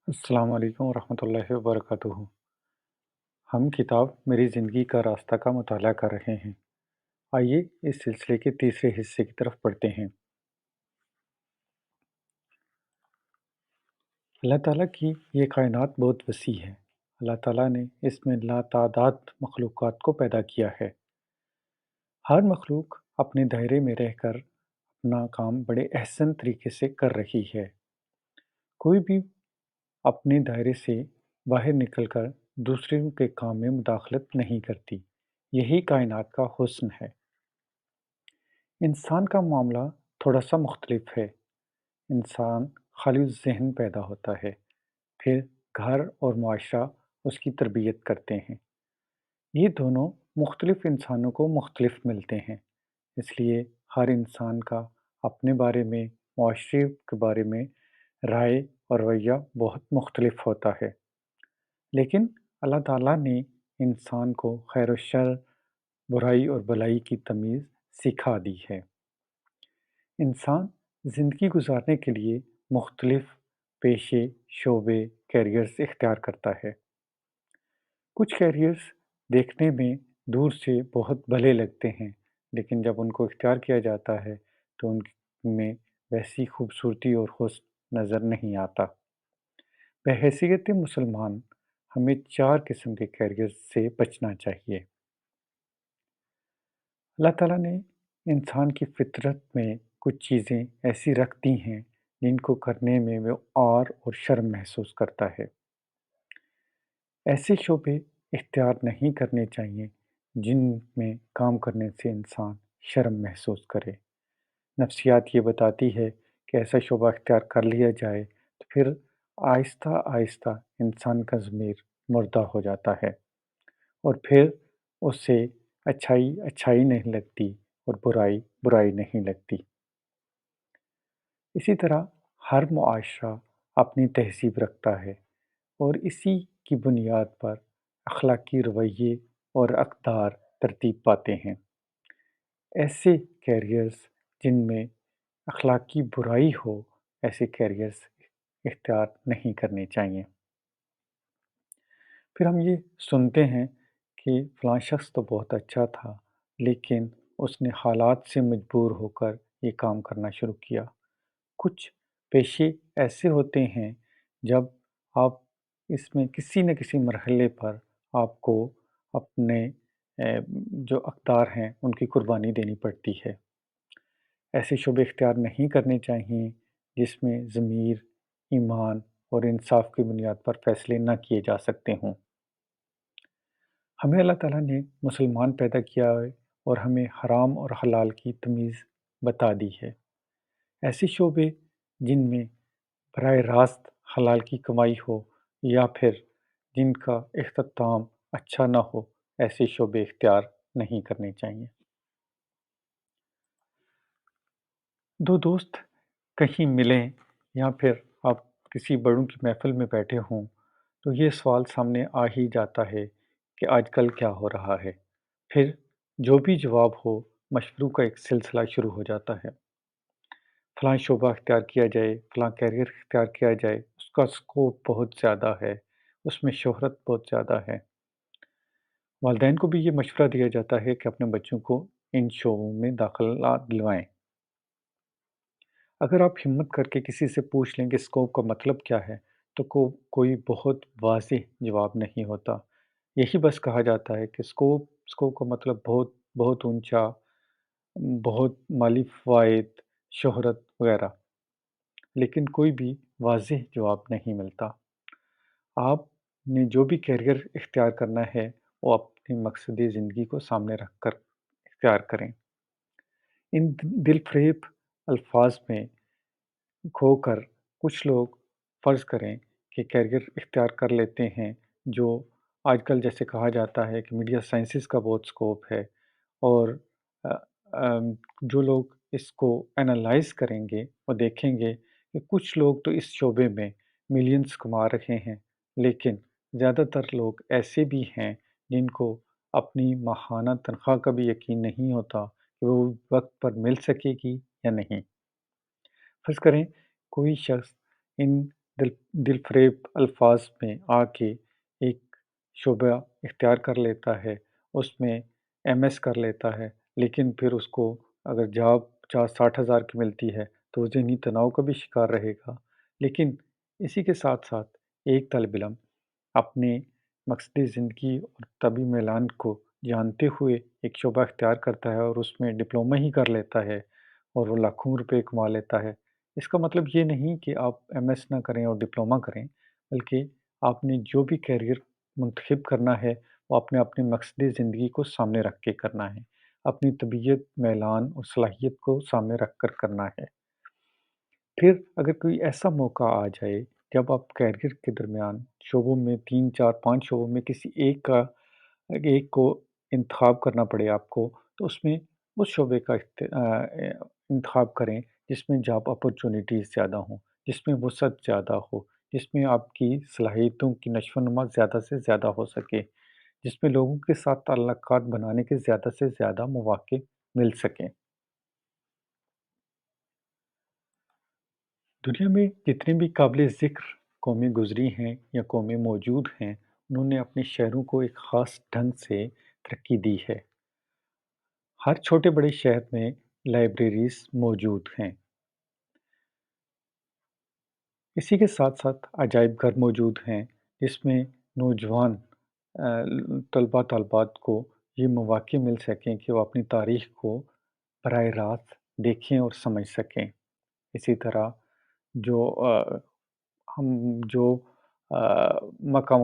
السلام علیکم ورحمۃ اللہ وبرکاتہ۔ ہم کتاب میری زندگی کا راستہ کا مطالعہ کر رہے ہیں۔ آئیے اس سلسلے کے تیسرے حصے کی طرف پڑھتے ہیں۔ اللہ تعالیٰ کی یہ کائنات بہت وسیع ہے۔ اللہ تعالیٰ نے اس میں لاتعداد مخلوقات کو پیدا کیا ہے۔ ہر مخلوق اپنے دائرے میں رہ کر اپنا کام بڑے احسن طریقے سے کر رہی ہے۔ کوئی بھی اپنے دائرے سے باہر نکل کر دوسروں کے کام میں مداخلت نہیں کرتی۔ یہی کائنات کا حسن ہے۔ انسان کا معاملہ تھوڑا سا مختلف ہے۔ انسان خالی ذہن پیدا ہوتا ہے، پھر گھر اور معاشرہ اس کی تربیت کرتے ہیں۔ یہ دونوں مختلف انسانوں کو مختلف ملتے ہیں، اس لیے ہر انسان کا اپنے بارے میں، معاشرے کے بارے میں رائے اور رویہ بہت مختلف ہوتا ہے۔ لیکن اللہ تعالیٰ نے انسان کو خیر و شر، برائی اور بھلائی کی تمیز سکھا دی ہے۔ انسان زندگی گزارنے کے لیے مختلف پیشے، شعبے، کیریئرز اختیار کرتا ہے۔ کچھ کیریئرز دیکھنے میں دور سے بہت بھلے لگتے ہیں، لیکن جب ان کو اختیار کیا جاتا ہے تو ان میں ویسی خوبصورتی اور حسن نظر نہیں آتا۔ بحیثیت مسلمان ہمیں 4 قسم کے کیریئر سے بچنا چاہیے۔ اللہ تعالیٰ نے انسان کی فطرت میں کچھ چیزیں ایسی رکھ دی ہیں جن کو کرنے میں وہ عار اور شرم محسوس کرتا ہے۔ ایسے شعبے اختیار نہیں کرنے چاہیے جن میں کام کرنے سے انسان شرم محسوس کرے۔ نفسیات یہ بتاتی ہے کہ ایسا شعبہ اختیار کر لیا جائے تو پھر آہستہ آہستہ انسان کا ضمیر مردہ ہو جاتا ہے، اور پھر اس سے اچھائی اچھائی نہیں لگتی اور برائی برائی نہیں لگتی۔ اسی طرح ہر معاشرہ اپنی تہذیب رکھتا ہے، اور اسی کی بنیاد پر اخلاقی رویے اور اقدار ترتیب پاتے ہیں۔ ایسے کیریئرز جن میں اخلاقی برائی ہو، ایسے کیریئرز اختیار نہیں کرنے چاہیے۔ پھر ہم یہ سنتے ہیں کہ فلاں شخص تو بہت اچھا تھا، لیکن اس نے حالات سے مجبور ہو کر یہ کام کرنا شروع کیا۔ کچھ پیشے ایسے ہوتے ہیں جب آپ اس میں کسی نہ کسی مرحلے پر آپ کو اپنے جو اقدار ہیں ان کی قربانی دینی پڑتی ہے۔ ایسے شعبے اختیار نہیں کرنے چاہیے جس میں ضمیر، ایمان اور انصاف کی بنیاد پر فیصلے نہ کیے جا سکتے ہوں۔ ہمیں اللہ تعالیٰ نے مسلمان پیدا کیا ہے اور ہمیں حرام اور حلال کی تمیز بتا دی ہے۔ ایسے شعبے جن میں براہ راست حلال کی کمائی ہو یا پھر جن کا اختتام اچھا نہ ہو، ایسے شعبے اختیار نہیں کرنے چاہیے۔ دو دوست کہیں ملیں یا پھر آپ کسی بڑوں کی محفل میں بیٹھے ہوں تو یہ سوال سامنے آ ہی جاتا ہے کہ آج کل کیا ہو رہا ہے۔ پھر جو بھی جواب ہو، مشوروں کا ایک سلسلہ شروع ہو جاتا ہے۔ فلاں شعبہ اختیار کیا جائے، فلاں کیریئر اختیار کیا جائے، اس کا سکوپ بہت زیادہ ہے، اس میں شہرت بہت زیادہ ہے۔ والدین کو بھی یہ مشورہ دیا جاتا ہے کہ اپنے بچوں کو ان شعبوں میں داخلہ دلوائیں۔ اگر آپ ہمت کر کے کسی سے پوچھ لیں کہ اسکوپ کا مطلب کیا ہے، تو کوئی بہت واضح جواب نہیں ہوتا۔ یہی بس کہا جاتا ہے کہ اسکوپ کا مطلب بہت بہت اونچا، بہت مالی فوائد، شہرت وغیرہ، لیکن کوئی بھی واضح جواب نہیں ملتا۔ آپ نے جو بھی کیریئر اختیار کرنا ہے وہ اپنی مقصد زندگی کو سامنے رکھ کر اختیار کریں۔ ان دل فریب الفاظ میں کھو کر کچھ لوگ فرض کریں کہ کیریئر اختیار کر لیتے ہیں، جو آج کل جیسے کہا جاتا ہے کہ میڈیا سائنسز کا بہت سکوپ ہے، اور جو لوگ اس کو انالائز کریں گے وہ دیکھیں گے کہ کچھ لوگ تو اس شعبے میں ملینز کما رہے ہیں، لیکن زیادہ تر لوگ ایسے بھی ہیں جن کو اپنی ماہانہ تنخواہ کا بھی یقین نہیں ہوتا کہ وہ وقت پر مل سکے گی یا نہیں۔ فرض کریں کوئی شخص ان دل دل فریب الفاظ میں آ کے ایک شعبہ اختیار کر لیتا ہے، اس میں ایم ایس کر لیتا ہے، لیکن پھر اس کو اگر جاب 50-60 ہزار کی ملتی ہے تو وہ ذہنی تناؤ کا بھی شکار رہے گا۔ لیکن اسی کے ساتھ ساتھ ایک طالب علم اپنے مقصد زندگی اور طبی میلان کو جانتے ہوئے ایک شعبہ اختیار کرتا ہے اور اس میں ڈپلومہ ہی کر لیتا ہے اور وہ لاکھوں روپے کما لیتا ہے۔ اس کا مطلب یہ نہیں کہ آپ ایم ایس نہ کریں اور ڈپلومہ کریں، بلکہ آپ نے جو بھی کیریئر منتخب کرنا ہے وہ اپنے اپنے مقصد زندگی کو سامنے رکھ کے کرنا ہے، اپنی طبیعت، میلان اور صلاحیت کو سامنے رکھ کر کرنا ہے۔ پھر اگر کوئی ایسا موقع آ جائے جب آپ کیریئر کے درمیان شعبوں میں 3 4 5 شعبوں میں کسی ایک کو انتخاب کرنا پڑے آپ کو، تو اس میں اس شعبے کا انتخاب کریں جس میں جاب اپارچونیٹیز زیادہ ہوں، جس میں وسعت زیادہ ہو، جس میں آپ کی صلاحیتوں کی نشو و نما زیادہ سے زیادہ ہو سکے، جس میں لوگوں کے ساتھ تعلقات بنانے کے زیادہ سے زیادہ مواقع مل سکیں۔ دنیا میں جتنے بھی قابل ذکر قومیں گزری ہیں یا قومیں موجود ہیں، انہوں نے اپنے شہروں کو ایک خاص ڈھنگ سے ترقی دی ہے۔ ہر چھوٹے بڑے شہر میں لائبریریز موجود ہیں۔ اسی کے ساتھ ساتھ عجائب گھر موجود ہیں جس میں نوجوان طلباء طالبات کو یہ مواقع مل سکیں کہ وہ اپنی تاریخ کو براہ راست دیکھیں اور سمجھ سکیں۔ اسی طرح جو ہم جو آ، مقام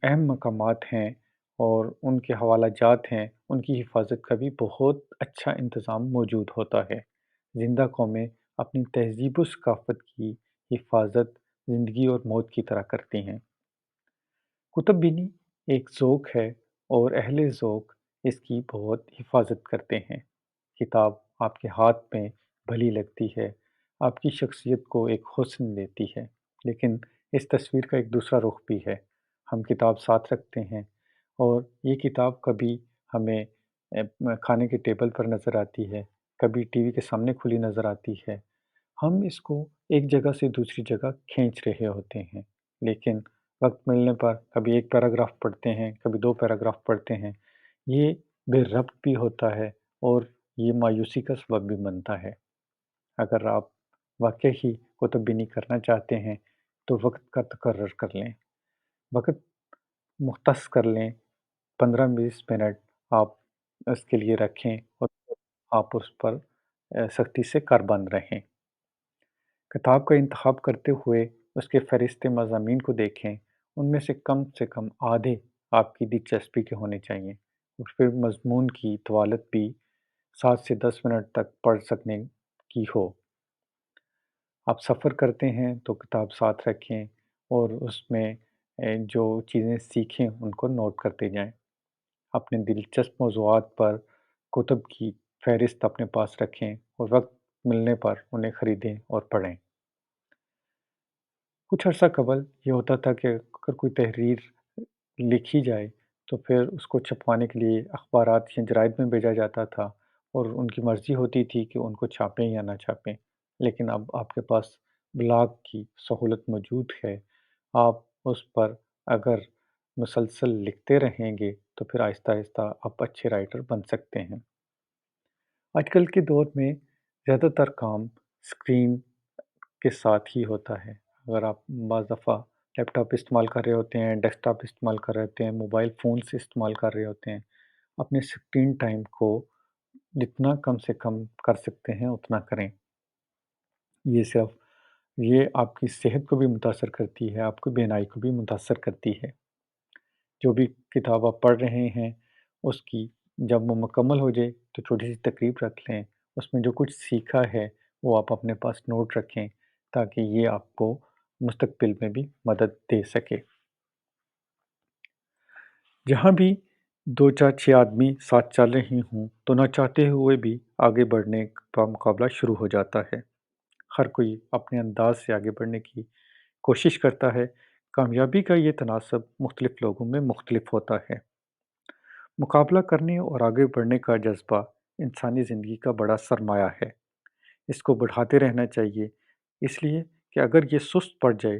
اہم مقامات ہیں اور ان کے حوالہ جات ہیں، ان کی حفاظت کا بھی بہت اچھا انتظام موجود ہوتا ہے۔ زندہ قومیں اپنی تہذیب و ثقافت کی حفاظت زندگی اور موت کی طرح کرتی ہیں۔ کتب بینی ایک ذوق ہے اور اہل ذوق اس کی بہت حفاظت کرتے ہیں۔ کتاب آپ کے ہاتھ میں بھلی لگتی ہے، آپ کی شخصیت کو ایک حسن دیتی ہے، لیکن اس تصویر کا ایک دوسرا رخ بھی ہے۔ ہم کتاب ساتھ رکھتے ہیں اور یہ کتاب کبھی ہمیں کھانے کے ٹیبل پر نظر آتی ہے، کبھی ٹی وی کے سامنے کھلی نظر آتی ہے۔ ہم اس کو ایک جگہ سے دوسری جگہ کھینچ رہے ہوتے ہیں، لیکن وقت ملنے پر کبھی ایک پیراگراف پڑھتے ہیں، کبھی 2 پیراگراف پڑھتے ہیں۔ یہ بے ربط بھی ہوتا ہے اور یہ مایوسی کا سبب بھی بنتا ہے۔ اگر آپ واقعی ہی کتب بینی کرنا چاہتے ہیں تو وقت کا تقرر کر لیں، وقت مختص کر لیں، 15 20 منٹ آپ اس کے لیے رکھیں اور آپ اس پر سختی سے کاربند رہیں۔ کتاب کا انتخاب کرتے ہوئے اس کے فہرست مضامین کو دیکھیں، ان میں سے کم آدھے آپ کی دلچسپی کے ہونے چاہئیں اور پھر مضمون کی طوالت بھی 7 سے 10 منٹ تک پڑھ سکنے کی ہو۔ آپ سفر کرتے ہیں تو کتاب ساتھ رکھیں اور اس میں جو چیزیں سیکھیں ان کو نوٹ کرتے جائیں۔ اپنے دلچسپ موضوعات پر کتب کی فہرست اپنے پاس رکھیں اور وقت ملنے پر انہیں خریدیں اور پڑھیں۔ کچھ عرصہ قبل یہ ہوتا تھا کہ اگر کوئی تحریر لکھی جائے تو پھر اس کو چھپوانے کے لیے اخبارات یا جرائد میں بھیجا جاتا تھا اور ان کی مرضی ہوتی تھی کہ ان کو چھاپیں یا نہ چھاپیں۔ لیکن اب آپ کے پاس بلاگ کی سہولت موجود ہے۔ آپ اس پر اگر مسلسل لکھتے رہیں گے تو پھر آہستہ آہستہ آپ اچھے رائٹر بن سکتے ہیں۔ آج کل کے دور میں زیادہ تر کام اسکرین کے ساتھ ہی ہوتا ہے۔ اگر آپ بعض دفعہ لیپ ٹاپ استعمال کر رہے ہوتے ہیں، ڈیسک ٹاپ استعمال کر رہے ہوتے ہیں، موبائل فون سے استعمال کر رہے ہوتے ہیں، اپنے اسکرین ٹائم کو جتنا کم سے کم کر سکتے ہیں اتنا کریں۔ صرف یہ آپ کی صحت کو بھی متاثر کرتی ہے، آپ کی بینائی کو بھی متاثر کرتی ہے۔ جو بھی کتاب آپ پڑھ رہے ہیں اس کی جب وہ مکمل ہو جائے تو چھوٹی سی تقریب رکھ لیں، اس میں جو کچھ سیکھا ہے وہ آپ اپنے پاس نوٹ رکھیں تاکہ یہ آپ کو مستقبل میں بھی مدد دے سکے۔ جہاں بھی 2 4 6 آدمی ساتھ چل رہے ہوں تو نہ چاہتے ہوئے بھی آگے بڑھنے کا مقابلہ شروع ہو جاتا ہے۔ ہر کوئی اپنے انداز سے آگے بڑھنے کی کوشش کرتا ہے۔ کامیابی کا یہ تناسب مختلف لوگوں میں مختلف ہوتا ہے۔ مقابلہ کرنے اور آگے بڑھنے کا جذبہ انسانی زندگی کا بڑا سرمایہ ہے۔ اس کو بڑھاتے رہنا چاہیے، اس لیے کہ اگر یہ سست پڑ جائے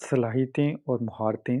صلاحیتیں اور مہارتیں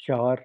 4